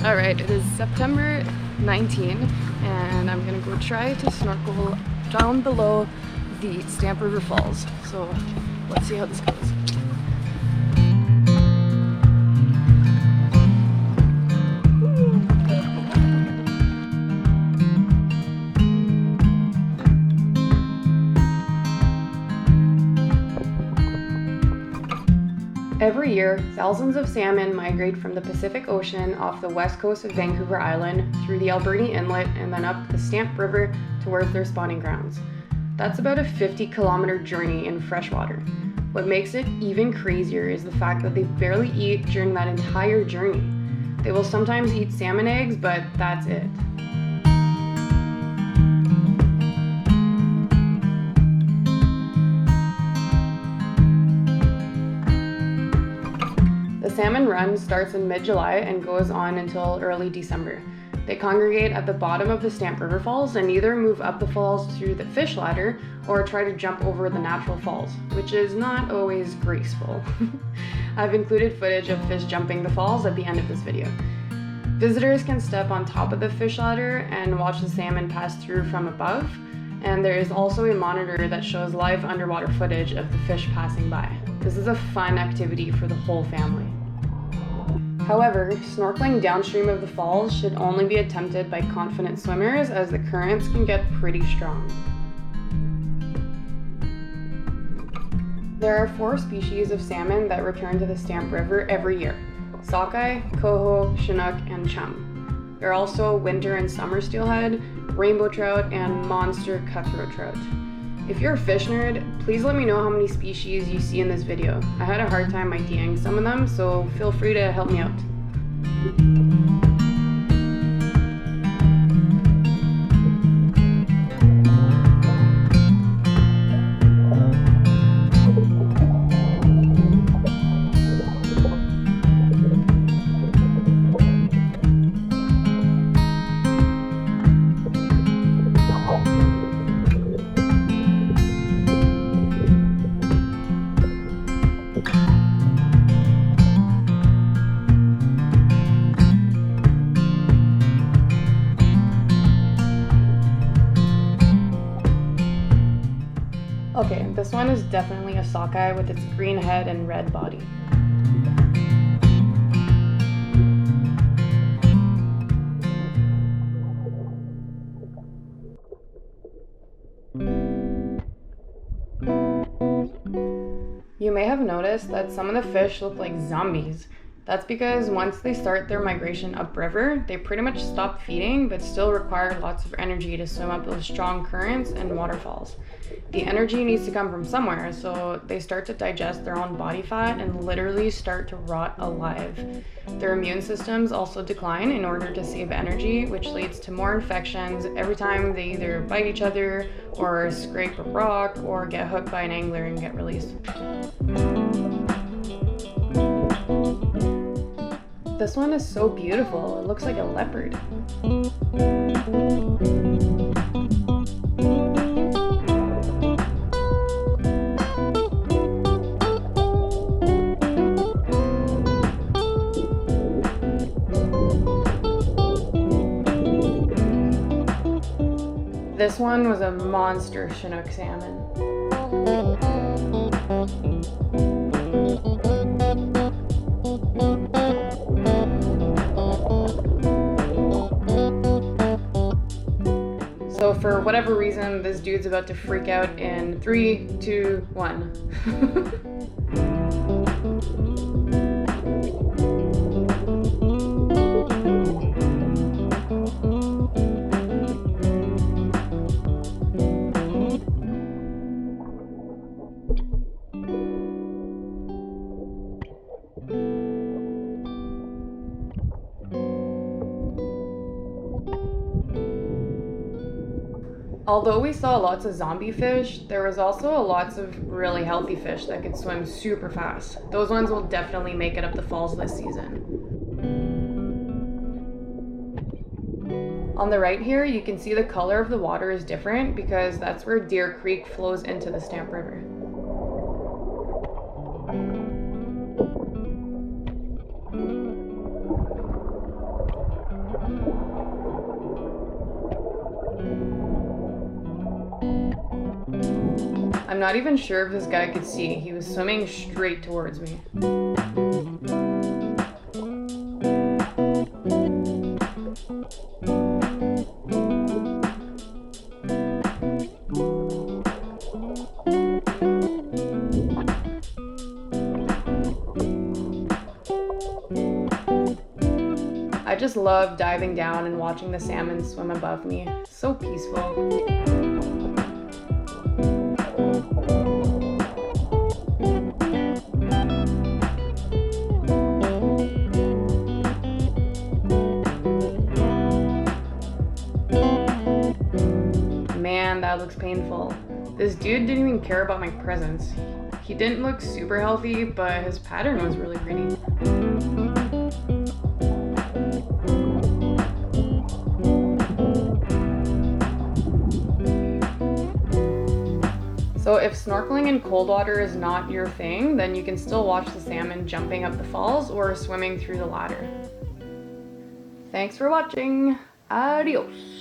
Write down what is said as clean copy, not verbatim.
Alright, it is September 19 and I'm gonna go try to snorkel down below the Stamp River Falls. So let's see how this goes. Every year, thousands of salmon migrate from the Pacific Ocean off the west coast of Vancouver Island through the Alberni Inlet and then up the Stamp River towards their spawning grounds. That's about a 50-kilometer journey in freshwater. What makes it even crazier is the fact that they barely eat during that entire journey. They will sometimes eat salmon eggs, but that's it. The salmon run starts in mid-July and goes on until early December. They congregate at the bottom of the Stamp River Falls and either move up the falls through the fish ladder or try to jump over the natural falls, which is not always graceful. I've included footage of fish jumping the falls at the end of this video. Visitors can step on top of the fish ladder and watch the salmon pass through from above, and there is also a monitor that shows live underwater footage of the fish passing by. This is a fun activity for the whole family. However, snorkeling downstream of the falls should only be attempted by confident swimmers as the currents can get pretty strong. There are 4 species of salmon that return to the Stamp River every year: sockeye, coho, chinook, and chum. There are also winter and summer steelhead, rainbow trout, and monster cutthroat trout. If you're a fish nerd, please let me know how many species you see in this video. I had a hard time IDing some of them, so feel free to help me out. Okay, this one is definitely a sockeye with its green head and red body. You may have noticed that some of the fish look like zombies. That's because once they start their migration upriver, they pretty much stop feeding but still require lots of energy to swim up those strong currents and waterfalls. The energy needs to come from somewhere, so they start to digest their own body fat and literally start to rot alive. Their immune systems also decline in order to save energy, which leads to more infections every time they either bite each other or scrape a rock or get hooked by an angler and get released. This one is so beautiful, it looks like a leopard. This one was a monster Chinook salmon. So for whatever reason, this dude's about to freak out in 3, 2, 1. Although we saw lots of zombie fish, there was also lots of really healthy fish that could swim super fast. Those ones will definitely make it up the falls this season. On the right here, you can see the color of the water is different because that's where Deer Creek flows into the Stamp River. I'm not even sure if this guy could see. He was swimming straight towards me. I just love diving down and watching the salmon swim above me. So peaceful. Man, that looks painful. This dude didn't even care about my presence. He didn't look super healthy, but his pattern was really pretty. So if snorkeling in cold water is not your thing, then you can still watch the salmon jumping up the falls or swimming through the ladder. Thanks for watching. Adios.